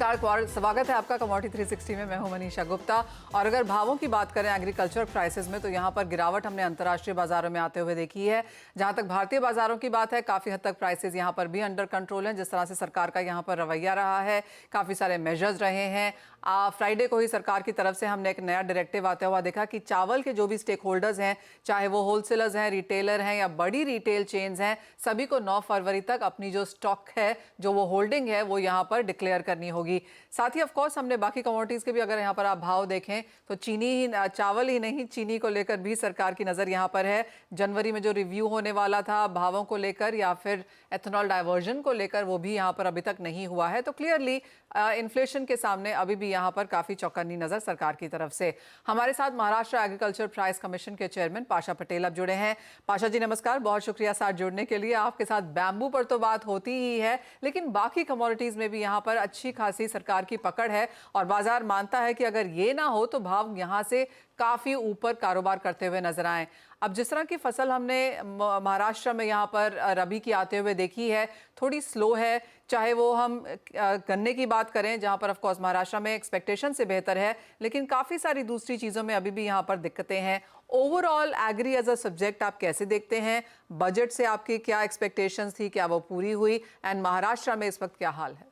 नमस्कार, स्वागत है आपका कमोडिटी 360 में। मैं हूं मनीषा गुप्ता। और अगर भावों की बात करें एग्रीकल्चर प्राइसेस में, तो यहां पर गिरावट हमने अंतर्राष्ट्रीय बाजारों में आते हुए देखी है। जहां तक भारतीय बाजारों की बात है, काफी हद तक प्राइसेस यहां पर भी अंडर कंट्रोल हैं। जिस तरह से सरकार का यहां पर रवैया रहा है, काफी सारे मेजर्स रहे हैं। फ्राइडे को ही सरकार की तरफ से हमने एक नया डायरेक्टिव आता हुआ देखा कि चावल के जो भी स्टेक होल्डर्स हैं, चाहे वो होलसेलर्स हैं, रिटेलर हैं या बड़ी रिटेल चेन्स हैं, सभी को 9 फरवरी तक अपनी जो स्टॉक है, जो वो होल्डिंग है, वो यहाँ पर डिक्लेयर करनी होगी। साथ ही ऑफ कोर्स हमने बाकी कमोडिटीज के भी अगर यहाँ पर आप भाव देखें तो चावल ही नहीं, चीनी को लेकर भी सरकार की नजर यहाँ पर है। जनवरी में जो रिव्यू होने वाला था भावों को लेकर या फिर एथेनॉल डाइवर्जन को लेकर, वो भी यहाँ पर अभी तक नहीं हुआ है। तो क्लियरली इन्फ्लेशन के सामने अभी भी यहाँ पर काफी चौकन्नी नजर सरकार की तरफ से। हमारे साथ महाराष्ट्र एग्रीकल्चर प्राइस कमीशन के चेयरमैन पाशा पटेल अब जुड़े हैं। पाशा जी नमस्कार, बहुत शुक्रिया साथ जुड़ने के लिए। आपके साथ बैम्बू पर तो बात होती ही है, लेकिन बाकी कमोडिटीज में भी यहाँ पर अच्छी खासी सरकार की पकड़ है और बाजार मानता है कि अगर ये ना हो तो भाव यहाँ से काफी ऊपर कारोबार करते हुए नजर आए। अब जिस तरह की फसल हमने महाराष्ट्र में यहाँ पर रबी की आते हुए देखी है, थोड़ी स्लो है। चाहे वो हम गन्ने की बात करें, जहाँ पर ऑफ कोर्स महाराष्ट्र में एक्सपेक्टेशन से बेहतर है, लेकिन काफ़ी सारी दूसरी चीज़ों में अभी भी यहाँ पर दिक्कतें हैं। Overall agri as a subject आप कैसे देखते हैं? बजट से आपकी क्या एक्सपेक्टेशंस थी, क्या वो पूरी हुई? एंड महाराष्ट्र में इस वक्त क्या हाल है?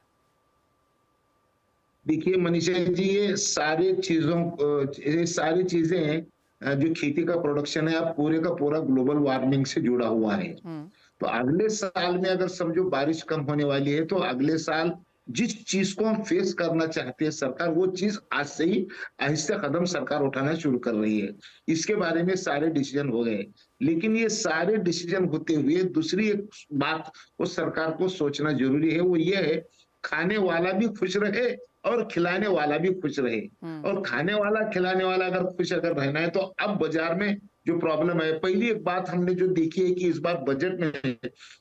देखिए मनीषा जी, ये सारी चीजें जो खेती का प्रोडक्शन है, अब पूरे का पूरा ग्लोबल वार्मिंग से जुड़ा हुआ है। तो अगले साल में अगर समझो बारिश कम होने वाली है, तो अगले साल जिस चीज को हम फेस करना चाहते हैं सरकार, वो चीज आज से ही आहिस्ता कदम सरकार उठाना शुरू कर रही है। इसके बारे में सारे डिसीजन हो गए, लेकिन ये सारे डिसीजन होते हुए दूसरी एक बात वो सरकार को सोचना जरूरी है। वो ये है, खाने वाला भी खुश रहे और खिलाने वाला भी खुश रहे। और खाने वाला खिलाने वाला अगर खुश अगर रहना है, तो अब बाजार में जो प्रॉब्लम है, पहली एक बात हमने जो देखी है कि इस बार बजट में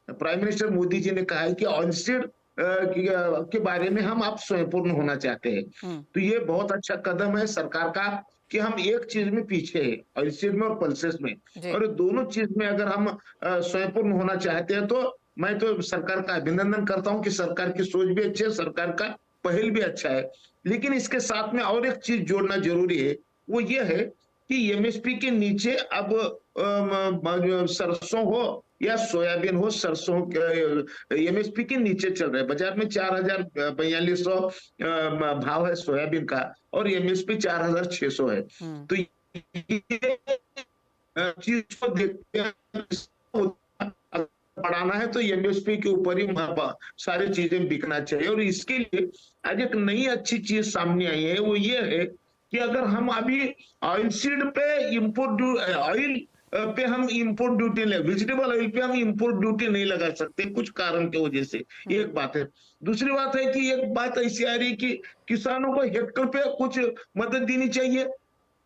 प्राइम मिनिस्टर मोदी जी ने कहा है कि ऑयलसीड के बारे में हम अब स्वयंपूर्ण होना चाहते हैं। तो ये बहुत अच्छा कदम है सरकार का कि हम एक चीज में पीछे है, ऑयलसीड में और पल्सेस में, और दोनों चीज में अगर हम स्वयंपूर्ण होना चाहते हैं, तो मैं तो सरकार का अभिनंदन करता हूं कि सरकार की सोच भी अच्छी है, सरकार का पहल भी अच्छा है। लेकिन इसके साथ में और एक चीज जोड़ना जरूरी है, वो ये है कि एमएसपी के नीचे अब सरसों हो या सोयाबीन हो, सरसों एमएसपी के नीचे चल रहे हैं। बाजार में 4,4200 भाव है सोयाबीन का और एमएसपी 4,600 है। तो ये चीज को देखते हैं, बढ़ाना है तो एमएसपी के ऊपर ही सारी चीजें बिकना चाहिए। और इसके लिए आज एक नई अच्छी चीज सामने आई है, वो ये है कि अगर हम अभी ऑयल सीड पे ऑयल पे हम इंपोर्ट ड्यूटी वेजिटेबल ऑयल पे हम इंपोर्ट ड्यूटी नहीं लगा सकते कुछ कारण की वजह से। एक बात है। दूसरी बात है कि एक बात ऐसी आ रही है कि किसानों को हेक्टर पे कुछ मदद देनी चाहिए,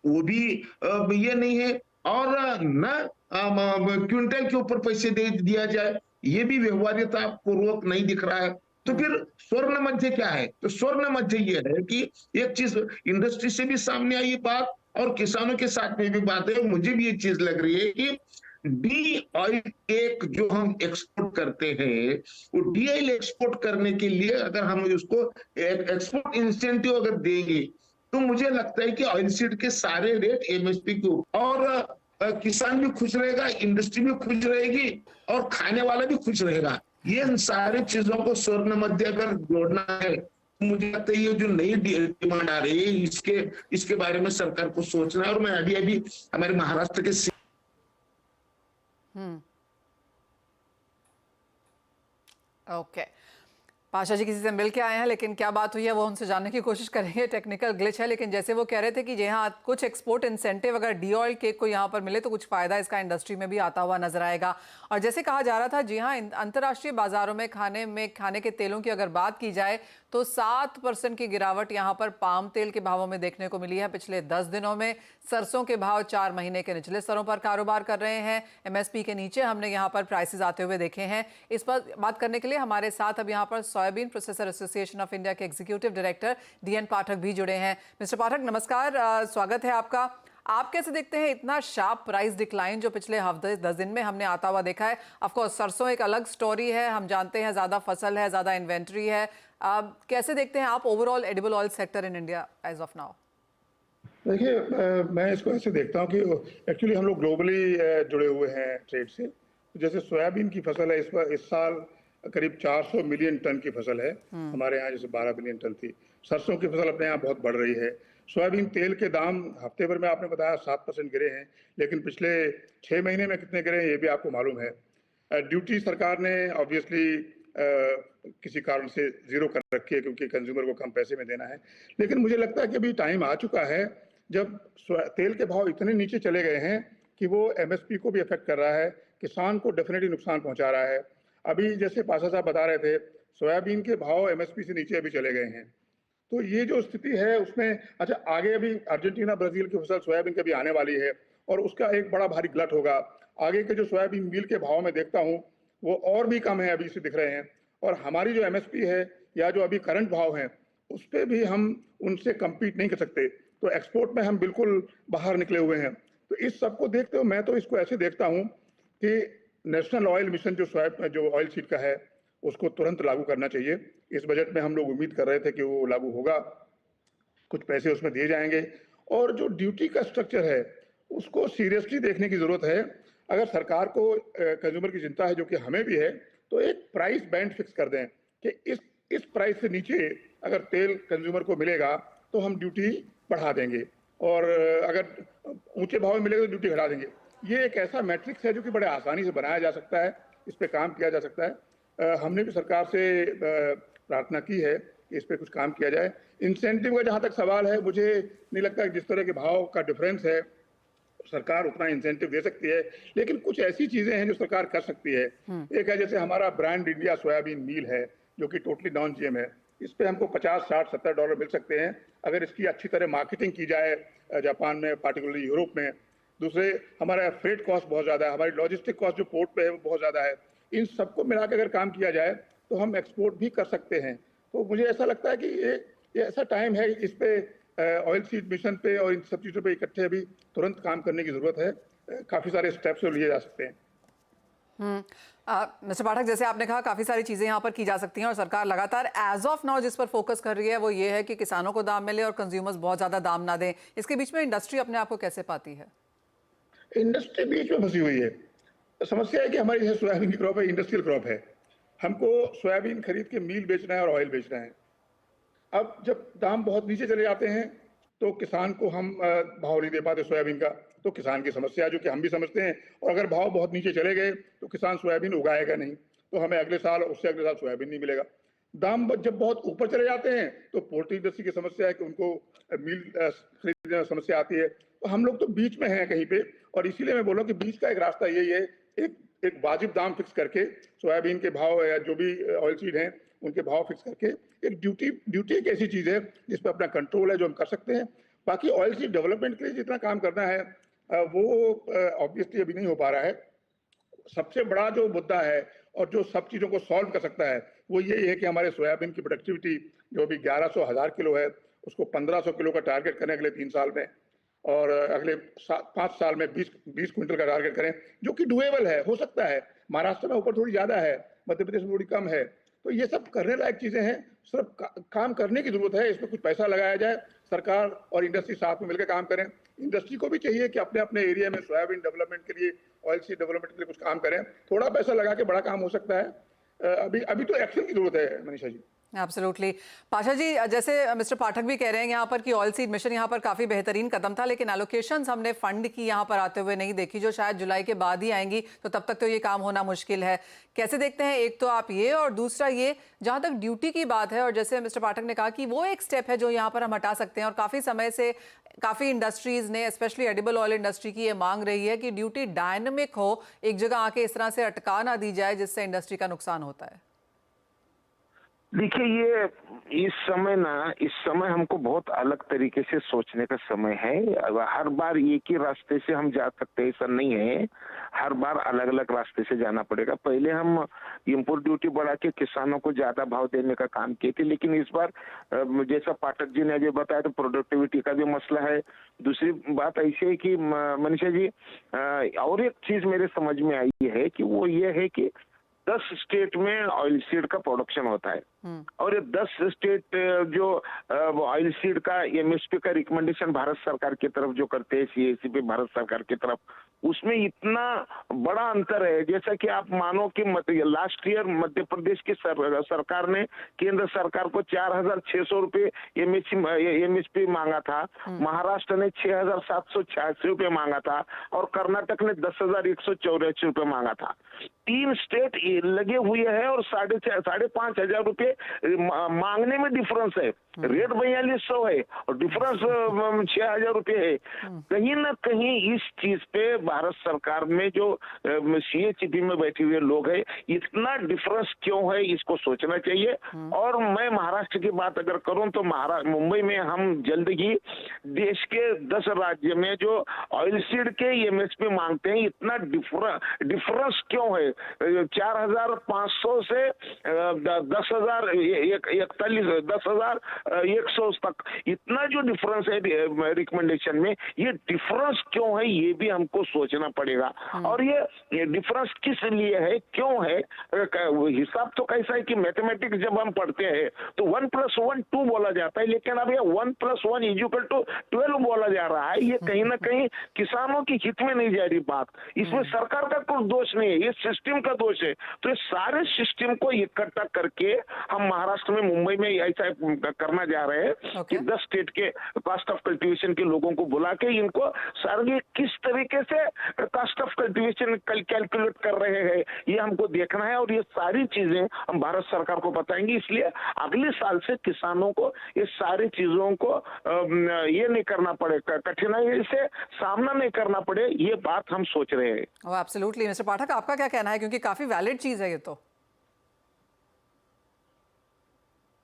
वो भी ये नहीं है। और न क्विंटल के ऊपर पैसे दे दिया जाए, ये भी व्यवहार्यता पूर्वक नहीं दिख रहा है। तो फिर स्वर्ण मध्य क्या है? तो स्वर्ण मध्य ये है कि एक चीज इंडस्ट्री से भी सामने आई बात और किसानों के साथ में भी बात है। मुझे भी ये चीज लग रही है कि डी ऑयल केक जो हम एक्सपोर्ट करते हैं, वो डी ऑयल एक्सपोर्ट करने के लिए अगर हम उसको एक्सपोर्ट इंसेंटिव अगर देंगे, तो मुझे लगता है कि ऑयल सीड के सारे रेट एमएसपी के ऊपर, और किसान भी खुश रहेगा, इंडस्ट्री भी खुश रहेगी और खाने वाला भी खुश रहेगा। ये सारे चीजों को स्वर्ण मध्य अगर जोड़ना है, तो मुझे लगता है ये जो नई डिमांड आ रही है, इसके बारे में सरकार को सोचना है। और मैं अभी हमारे महाराष्ट्र के ओके पाशा जी किसी से मिल के आए हैं, लेकिन क्या बात हुई है वो उनसे जानने की कोशिश करेंगे। टेक्निकल ग्लिच है, लेकिन जैसे वो कह रहे थे कि जी हाँ, कुछ एक्सपोर्ट इंसेंटिव अगर डी ऑयल केक को यहाँ पर मिले तो कुछ फायदा इसका इंडस्ट्री में भी आता हुआ नजर आएगा। और जैसे कहा जा रहा था, जी हाँ, अंतर्राष्ट्रीय बाजारों में खाने के तेलों की अगर बात की जाए तो 7% की गिरावट यहाँ पर पाम तेल के भावों में देखने को मिली है पिछले 10 दिनों में। सरसों के भाव 4 महीने के निचले स्तरों पर कारोबार कर रहे हैं। एमएसपी के नीचे हमने यहाँ पर प्राइसेस आते हुए देखे हैं। इस पर बात करने के लिए हमारे साथ अब यहाँ पर soybean processor association of India के एग्जीक्यूटिव डायरेक्टर डीएन पाठक भी जुड़े हैं। मिस्टर पाठक नमस्कार, स्वागत है आपका। आप कैसे देखते हैं इतना शार्प प्राइस डिक्लाइन जो पिछले हफ्ते 10 दिन में हमने आता हुआ देखा है? ऑफ कोर्स सरसों एक अलग स्टोरी है, हम जानते हैं ज़्यादा फसल है, ज़्यादा इन्वेंट्री है। कैसे देखते हैं आप overall edible oil sector in India as of now? देखिए मैं इसको ऐसे देखता हूँ कि एक्चुअली हम लोग ग्लोबली जुड़े हुए हैं ट्रेड से। जैसे सोयाबीन की फसल है, इस साल करीब 400 मिलियन टन की फसल है। हमारे यहाँ जैसे 12 मिलियन टन थी। सरसों की फसल अपने यहाँ बहुत बढ़ रही है। सोयाबीन तेल के दाम हफ्ते भर में आपने बताया 7% गिरे हैं, लेकिन पिछले 6 महीने में कितने गिरे हैं ये भी आपको मालूम है। ड्यूटी सरकार ने ऑब्वियसली किसी कारण से जीरो कर रखी है क्योंकि कंज्यूमर को कम पैसे में देना है, लेकिन मुझे लगता है कि अभी टाइम आ चुका है जब तेल के भाव इतने नीचे चले गए हैं कि वो एमएसपी को भी अफेक्ट कर रहा है, किसान को डेफिनेटली नुकसान पहुंचा रहा है। अभी जैसे पाशा साहब बता रहे थे, सोयाबीन के भाव एमएसपी से नीचे अभी चले गए हैं। तो ये जो स्थिति है उसमें अच्छा आगे अभी अर्जेंटीना ब्राजील की फसल सोयाबीन की भी आने वाली है और उसका एक बड़ा भारी गलत होगा। आगे के जो सोयाबीन मील के भाव में देखता हूँ वो और भी कम है अभी से दिख रहे हैं, और हमारी जो एमएसपी है या जो अभी करंट भाव है उस पर भी हम उनसे कम्पीट नहीं कर सकते। तो एक्सपोर्ट में हम बिल्कुल बाहर निकले हुए हैं। तो इस सबको देखते हुए मैं तो इसको ऐसे देखता हूँ कि नेशनल ऑयल मिशन जो ऑयल सीड का है उसको तुरंत लागू करना चाहिए। इस बजट में हम लोग उम्मीद कर रहे थे कि वो लागू होगा, कुछ पैसे उसमें दिए जाएंगे। और जो ड्यूटी का स्ट्रक्चर है उसको सीरियसली देखने की जरूरत है। अगर सरकार को कंज्यूमर की चिंता है, जो कि हमें भी है, तो एक प्राइस बैंड फिक्स कर दें कि इस प्राइस से नीचे अगर तेल कंज्यूमर को मिलेगा तो हम ड्यूटी बढ़ा देंगे, और अगर ऊंचे भाव में मिलेगा तो ड्यूटी घटा देंगे। ये एक ऐसा मैट्रिक्स है जो कि बड़े आसानी से बनाया जा सकता है, इस पे काम किया जा सकता है। हमने भी सरकार से प्रार्थना की है कि इस पे कुछ काम किया जाए। इंसेंटिव का जहां तक सवाल है, मुझे नहीं लगता कि जिस तरह के भाव का डिफरेंस है सरकार उतना इंसेंटिव दे सकती है, लेकिन कुछ ऐसी चीजें हैं जो सरकार कर सकती है। एक है जैसे हमारा ब्रांड इंडिया सोयाबीन मील है जो कि टोटली नॉन जीएम है। इस पे हमको 50, 60, $70 मिल सकते हैं अगर इसकी अच्छी तरह मार्केटिंग की जाए जापान में, पार्टिकुलरली यूरोप में। दूसरे, हमारा फ्रेट कॉस्ट बहुत ज़्यादा है, हमारी लॉजिस्टिक कॉस्ट जो पोर्ट पे है वो बहुत ज़्यादा है। इन सबको मिला के अगर काम किया जाए तो हम एक्सपोर्ट भी कर सकते हैं। तो मुझे ऐसा लगता है कि ये ऐसा टाइम है, इस पे ऑयल सीड मिशन पे और इन सब चीज़ों पे इकट्ठे अभी तुरंत काम करने की ज़रूरत है। काफ़ी सारे स्टेप्स लिए जा सकते हैं। मिस्टर पाठक, जैसे आपने कहा काफ़ी सारी चीज़ें यहाँ पर की जा सकती हैं और सरकार लगातार एज ऑफ नाउ जिस पर फोकस कर रही है वो ये है कि किसानों को दाम मिले और कंज्यूमर्स बहुत ज़्यादा दाम ना दें। इसके बीच में इंडस्ट्री अपने आप को कैसे पाती है? इंडस्ट्री बीच में फंसी हुई है। समस्या है कि हमारी जैसे सोयाबीन की क्रॉप है, इंडस्ट्रियल क्रॉप है। हमको सोयाबीन खरीद के मील बेचना है और ऑयल बेचना है। अब जब दाम बहुत नीचे चले जाते हैं तो किसान को हम भाव नहीं दे पाते सोयाबीन का, तो किसान की समस्या जो कि हम भी समझते हैं। और अगर भाव बहुत नीचे चले गए तो किसान सोयाबीन उगाएगा नहीं, तो हमें अगले साल उससे अगले साल सोयाबीन नहीं मिलेगा। दाम जब बहुत ऊपर चले जाते हैं तो पोल्ट्री इंडस्ट्री की समस्या है कि उनको मील खरीदने में समस्या आती है। तो हम लोग तो बीच में हैं कहीं पे, और इसीलिए मैं बोल रहा हूँ कि बीच का एक रास्ता यही है, एक वाजिब दाम फिक्स करके सोयाबीन के भाव या जो भी ऑयल सीड हैं उनके भाव फिक्स करके एक ड्यूटी एक ऐसी चीज है जिस पर अपना कंट्रोल है जो हम कर सकते हैं। बाकी ऑयल सीड डेवलपमेंट के लिए जितना काम करना है वो ऑब्वियसली अभी नहीं हो पा रहा है। सबसे बड़ा जो मुद्दा है और जो सब चीजों को सॉल्व कर सकता है वो यही है कि हमारे सोयाबीन की प्रोडक्टिविटी जो अभी 1100 किलो है उसको 1500 किलो का टारगेट करें अगले 3 साल में, और अगले 5 साल में 20 क्विंटल का टारगेट करें, जो कि डुएबल है, हो सकता है। महाराष्ट्र में ऊपर थोड़ी ज्यादा है, मध्य प्रदेश में थोड़ी कम है। तो ये सब करने लायक चीजें हैं, सिर्फ काम करने की जरूरत है। इसमें कुछ पैसा लगाया जाए, सरकार और इंडस्ट्री साथ में मिलकर काम करें। इंडस्ट्री को भी चाहिए कि अपने अपने एरिया में सोयाबीन डेवलपमेंट के लिए, ऑयल सीड डेवलपमेंट के लिए कुछ काम करें। थोड़ा पैसा लगा के बड़ा काम हो सकता है। अभी तो एक्शन की जरूरत है मनीषा जी। एब्सोल्युटली। पाशा जी, जैसे मिस्टर पाठक भी कह रहे हैं यहाँ पर कि ऑयल सीड मिशन यहाँ पर काफ़ी बेहतरीन कदम था, लेकिन एलोकेशंस हमने फंड की यहाँ पर आते हुए नहीं देखी, जो शायद जुलाई के बाद ही आएंगी, तो तब तक तो ये काम होना मुश्किल है। कैसे देखते हैं? एक तो आप ये, और दूसरा ये जहाँ तक ड्यूटी की बात है, और जैसे मिस्टर पाठक ने कहा कि वो एक स्टेप है जो यहाँ पर हम हटा सकते हैं, और काफ़ी समय से काफ़ी इंडस्ट्रीज़ ने, स्पेशली एडिबल ऑयल इंडस्ट्री की ये मांग रही है कि ड्यूटी डायनेमिक हो, एक जगह आके इस तरह से अटका ना दी जाए जिससे इंडस्ट्री का नुकसान होता है। देखिए, ये इस समय हमको बहुत अलग तरीके से सोचने का समय है। अब हर बार एक ही रास्ते से हम जा सकते हैं ऐसा नहीं है। हर बार अलग-अलग रास्ते से जाना पड़ेगा। पहले हम इम्पोर्ट ड्यूटी बढ़ा के किसानों को ज़्यादा भाव देने का काम किए थे, लेकिन इस बार जैसा पाठक जी ने अभी बताया तो प्रोडक्टिविटी का भी मसला है। दूसरी बात ऐसी है कि मनीषा जी, और एक चीज़ मेरे समझ में आई है कि वो ये है कि 10 स्टेट में ऑयल सीड का प्रोडक्शन होता है और ये 10 स्टेट जो ऑयल सीड का एमएसपी का रिकमेंडेशन भारत सरकार की तरफ जो करते हैं, सीएसीपी भारत सरकार की तरफ, उसमें इतना बड़ा अंतर है। जैसा कि आप मानो कि लास्ट ईयर मध्य प्रदेश की सरकार ने केंद्र सरकार को 4,600 रुपए एमएसपी मांगा था, महाराष्ट्र ने 6,786 रुपए मांगा था और कर्नाटक ने 10,184 रुपए मांगा था। 3 स्टेट लगे हुए हैं और 5,500 रुपए मांगने में डिफरेंस है। रेट 4200 है और डिफरेंस 6,000 रुपए है। कहीं ना कहीं इस चीज पे भारत सरकार में जो सीएचपी में बैठे हुए लोग हैं, इतना डिफरेंस क्यों है, इसको सोचना चाहिए। और मैं महाराष्ट्र की बात अगर करूं तो मुंबई में हम जल्द ही देश के 10 राज्य में जो ऑयल सीड के एमएसपी मांगते हैं, इतना डिफरेंस क्यों है? 4,500 से 10,100 तक इतना जो डिफरेंस है रिकमेंडेशन में, ये डिफरेंस क्यों है, ये भी हमको सोचना पड़ेगा। और ये डिफरेंस किस लिए है, क्यों है? हिसाब तो कैसा है कि मैथमेटिक्स जब हम पढ़ते हैं तो 1 + 1 2 बोला जाता है, लेकिन अब ये 1 + 1 = 12 बोला जा रहा है। ये कहीं ना कहीं किसानों की हित में नहीं जा रही बात। इसमें सरकार का कुछ दोष नहीं है, ये सिस्टम का दोष है। तो ये सारे सिस्टम को इकट्ठा करके हम महाराष्ट्र में, मुंबई में ऐसा करना जा रहे हैं कि 10 स्टेट के कॉस्ट ऑफ कल्टीवेशन के लोगों को बुला के इनको सारे किस तरीके से कॉस्ट ऑफ कल्टीवेशन कैलकुलेट कर रहे हैं, ये हमको देखना है। और ये सारी चीजें हम भारत सरकार को बताएंगे। इसलिए अगले साल से किसानों को ये सारी चीजों को ये नहीं करना पड़े, कठिनाई से सामना नहीं करना पड़े, ये बात हम सोच रहे हैं। ओह एब्सोल्युटली। मिस्टर पाठक, आपका क्या कहना है, क्योंकि काफी वैलिड चीज है ये तो।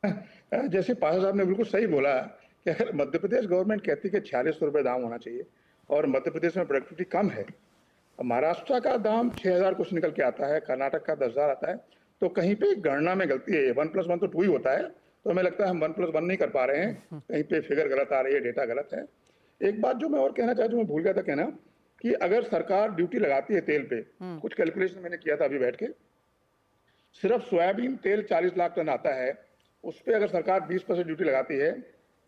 जैसे पाशा साहब ने बिल्कुल सही बोला कि अगर मध्य प्रदेश गवर्नमेंट कहती है कि 4600 रुपये दाम होना चाहिए और मध्य प्रदेश में प्रोडक्टिविटी कम है, महाराष्ट्र का दाम 6,000 कुछ निकल के आता है, कर्नाटक का 10,000 आता है, तो कहीं पे गणना में गलती है। 1 + 1 तो 2 ही होता है, तो हमें लगता है हम 1 + 1 नहीं कर पा रहे हैं, कहीं पे फिगर गलत आ रही है, डेटा गलत है। एक बात जो मैं और कहना चाहता हूँ, मैं भूल गया था कहना, कि अगर सरकार ड्यूटी लगाती है तेल पे, कुछ कैलकुलेशन मैंने किया था अभी बैठ के, सिर्फ सोयाबीन तेल 40 लाख टन आता है, उस पर अगर सरकार 20% ड्यूटी लगाती है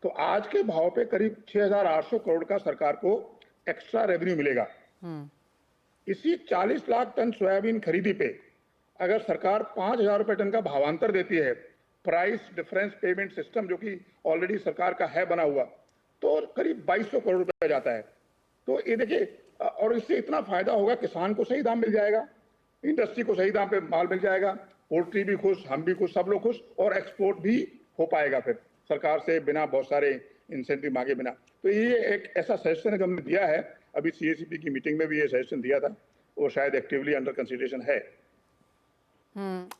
तो आज के भाव पे करीब 6,800 करोड़ का सरकार को एक्स्ट्रा रेवेन्यू मिलेगा। इसी 40 लाख टन सोयाबीन खरीदी पे अगर सरकार 5,000 रुपए टन का भावांतर देती है, प्राइस डिफरेंस पेमेंट सिस्टम जो कि ऑलरेडी सरकार का है बना हुआ, तो करीब 2,200 करोड़ रुपए जाता है। तो ये देखिए, और इससे इतना फायदा होगा, किसान को सही दाम मिल जाएगा, इंडस्ट्री को सही दाम पे माल मिल जाएगा, पोल्ट्री भी खुश, हम भी खुश, सब लोग खुश, और एक्सपोर्ट भी हो पाएगा फिर सरकार से बिना बहुत सारे इंसेंटिव मांगे बिना। तो ये एक ऐसा सजेशन है जो हमने दिया है, अभी सीएसीपी की मीटिंग में भी ये सजेशन दिया था, वो शायद एक्टिवली अंडर कंसिडरेशन है।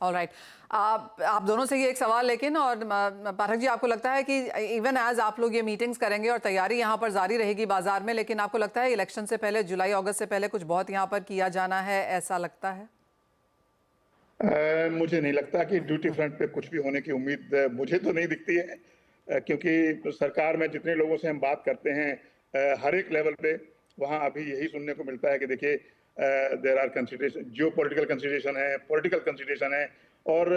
ऑलराइट। आप दोनों से ये एक सवाल, लेकिन और पाठक जी, आपको लगता है कि इवन एज आप लोग ये मीटिंग्स करेंगे और तैयारी यहाँ पर जारी रहेगी बाजार में, लेकिन आपको लगता है इलेक्शन से पहले, जुलाई अगस्त से पहले कुछ बहुत यहाँ पर किया जाना है, ऐसा लगता है? मुझे नहीं लगता कि ड्यूटी फ्रंट पे कुछ भी होने की उम्मीद मुझे तो नहीं दिखती है, क्योंकि सरकार में जितने लोगों से हम बात करते हैं हर एक लेवल पे, वहाँ अभी यही सुनने को मिलता है कि देखिए there are consideration, geo political consideration है, पॉलिटिकल कंसिडरेशन है। और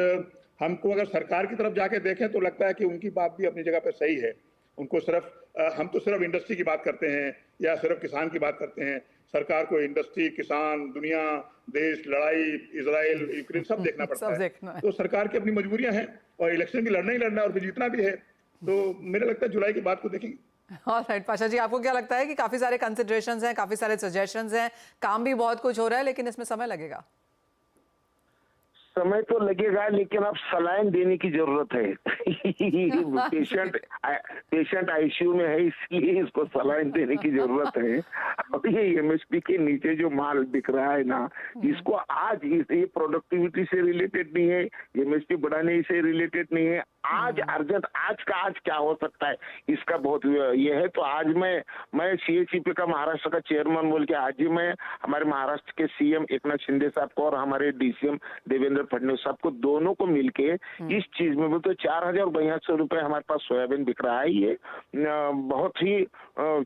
हमको अगर सरकार की तरफ जाके देखें तो लगता है कि उनकी बात भी अपनी जगह पे सही है। उनको सिर्फ हम तो सिर्फ इंडस्ट्री की बात करते हैं या सिर्फ किसान की बात करते हैं, सरकार को इंडस्ट्री, किसान, दुनिया, देश, लड़ाई, इजराइल, यूक्रेन सब देखना पड़ता है। तो सरकार की अपनी मजबूरियां हैं और इलेक्शन भी लड़ना ही लड़ना है और फिर जीतना भी है। तो मेरा लगता है जुलाई की बात को देखेंगे। ऑलराइट पाशा जी, आपको क्या लगता है कि काफी सारे कंसिडरेशंस हैं, काफी सारे सजेशंस हैं, काम भी बहुत कुछ हो रहा है, लेकिन इसमें समय लगेगा? समय तो लगेगा, लेकिन अब सलाइन देने की जरूरत है। पेशेंट आईसीयू में है, इसलिए इसको सलाइन देने की जरूरत है। और ये एमएसपी के नीचे जो माल बिक रहा है ना, इसको आज ये प्रोडक्टिविटी से रिलेटेड नहीं है, एमएसपी बढ़ाने से रिलेटेड नहीं है। आज अर्जेंट, आज का आज क्या हो सकता है, इसका बहुत ये है। तो आज मैं सीएचईपी का महाराष्ट्र का चेयरमैन बोल के आज ही मैं हमारे महाराष्ट्र के सीएम एकनाथ शिंदे साहब को और हमारे डीसीएम देवेंद्र फडणवीस साहब को, दोनों को मिलके इस चीज में बोलते 4,082 रुपए हमारे पास सोयाबीन बिक रहा है। ये बहुत ही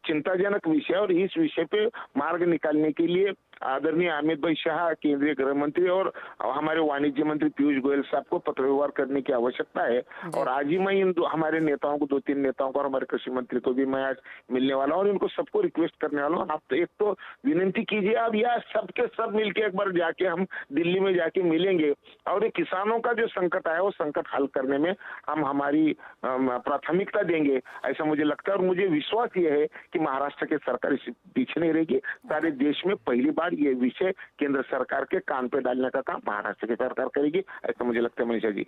चिंताजनक विषय, और इस विषय पे मार्ग निकालने के लिए आदरणीय अमित भाई शाह, केंद्रीय गृह मंत्री, और हमारे वाणिज्य मंत्री पीयूष गोयल साहब को पत्र व्यवहार करने की आवश्यकता है। और आज ही मैं हमारे नेताओं को, 2-3 नेताओं को और हमारे कृषि मंत्री को भी मैं आज मिलने वाला हूँ और इनको सबको रिक्वेस्ट करने वाला हूँ। आप तो एक तो विनती कीजिए, अब यह सबके सब मिलके एक बार जाके हम दिल्ली में जाके मिलेंगे और ये किसानों का जो संकट आया वो संकट हल करने में हम हमारी प्राथमिकता देंगे, ऐसा मुझे लगता है। और मुझे विश्वास ये है कि महाराष्ट्र की सरकार इस पीछे नहीं रहेगी। सारे देश में पहली बार ये विषय केंद्र सरकार के कान पे डालने का काम महाराष्ट्र की सरकार करेगी, ऐसा मुझे लगता है मनीषा जी।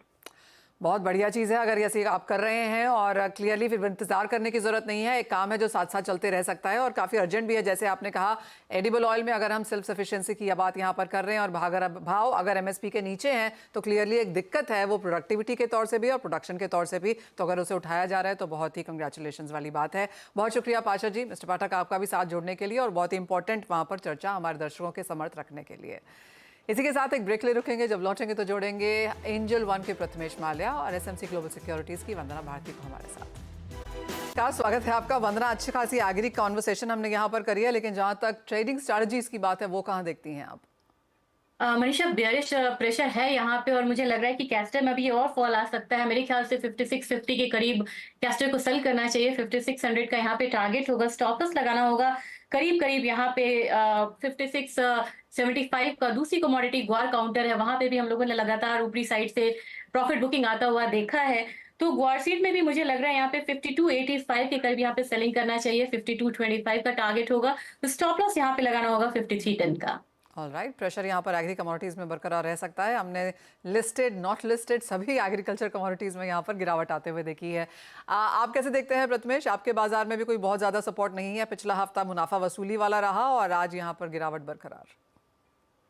बहुत बढ़िया चीज़ है अगर ऐसे आप कर रहे हैं, और क्लियरली फिर इंतजार करने की ज़रूरत नहीं है। एक काम है जो साथ साथ चलते रह सकता है और काफ़ी अर्जेंट भी है। जैसे आपने कहा, एडिबल ऑयल में अगर हम सेल्फ सफिशिएंसी की बात यहाँ पर कर रहे हैं और भाव अगर एमएसपी के नीचे हैं तो क्लियरली एक दिक्कत है, वो प्रोडक्टिविटी के तौर से भी और प्रोडक्शन के तौर से भी। तो अगर उसे उठाया जा रहा है तो बहुत ही कंग्रेचुलेशन वाली बात है। बहुत शुक्रिया पाशा जी, मिस्टर पाठक, आपका भी साथ जोड़ने के लिए और बहुत ही इंपॉर्टेंट वहाँ पर चर्चा हमारे दर्शकों के समर्थ रखने के लिए। इसी के साथ एक ब्रेक ले रुकेंगे, जब लौटेंगे तो जोड़ेंगे एंजल वन के प्रथमेश माल्या और एसएमसी ग्लोबल सिक्योरिटीज की वंदना भारती को हमारे साथ। का स्वागत है आपका। वंदना, अच्छी खासी एग्री कॉन्वर्सेशन हमने यहाँ पर करी है, लेकिन जहाँ तक ट्रेडिंग स्ट्रैटेजीज की बात है वो कहाँ देखती हैं आप? मनीषा, बेयरिश प्रेशर है यहाँ पे और मुझे लग रहा है कि कैस्टर में भी ये और फॉल आ सकता है। मेरे ख्याल से 5650 के करीब कैस्टर को सेल करना चाहिए। 5600 का यहाँ पे टारगेट होगा, स्टॉप लॉस लगाना होगा करीब करीब यहाँ पे 5675 का। दूसरी कमोडिटी ग्वार काउंटर है, वहां पे भी हम लोगों ने लगातार ऊपरी साइड से प्रॉफिट बुकिंग आता हुआ देखा है। तो ग्वार सीट में भी मुझे लग रहा है यहाँ पे 5285 के करीब यहाँ पे सेलिंग करना चाहिए। 5225 का टारगेट होगा, तो स्टॉप लॉस यहाँ पे लगाना होगा 5310 का। ऑलराइट, प्रेशर यहाँ पर एग्री कमोडिटीज़ में बरकरार रह सकता है। हमने लिस्टेड, नॉट लिस्टेड सभी एग्रीकल्चर कमोडिटीज़ में यहाँ पर गिरावट आते हुए देखी है। आप कैसे देखते हैं प्रथमेश? आपके बाजार में भी कोई बहुत ज़्यादा सपोर्ट नहीं है, पिछला हफ्ता मुनाफा वसूली वाला रहा और आज यहाँ पर गिरावट बरकरार।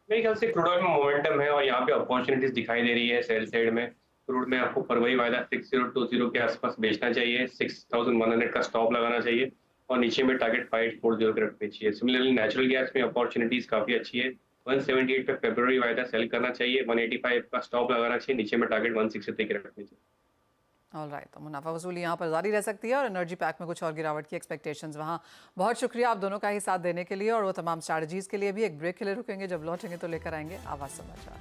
मेरे ख्याल से क्रूड ऑयल में मोमेंटम है और यहाँ पे अपॉर्चुनिटीज दिखाई दे रही है सेल साइड में। क्रूड में आपको फरवरी वायदा 6020 के आसपास बेचना चाहिए, 6100 का स्टॉप लगाना चाहिए और नीचे में टारगेट 540 के रखनी चाहिए। सिमिलरली नेचुरल गैस में अपॉर्चुनिटीज काफी अच्छी है, 178 पे फरवरी वायदा सेल करना चाहिए, 185 का स्टॉप लगाना चाहिए, नीचे में टारगेट 163 के रखनी चाहिए। ऑलराइट, तो मुनाफा वसूली यहाँ पर जारी रह सकती है और एनर्जी पैक में कुछ और गिरावट की एक्सपेक्टेशंस वहाँ। बहुत शुक्रिया आप दोनों का ही साथ देने के लिए और वो तमाम स्ट्रैटेजीज के लिए भी। एक ब्रेक के लिए रुकेंगे, जब लौटेंगे तो लेकर आएंगे आवाज समाचार।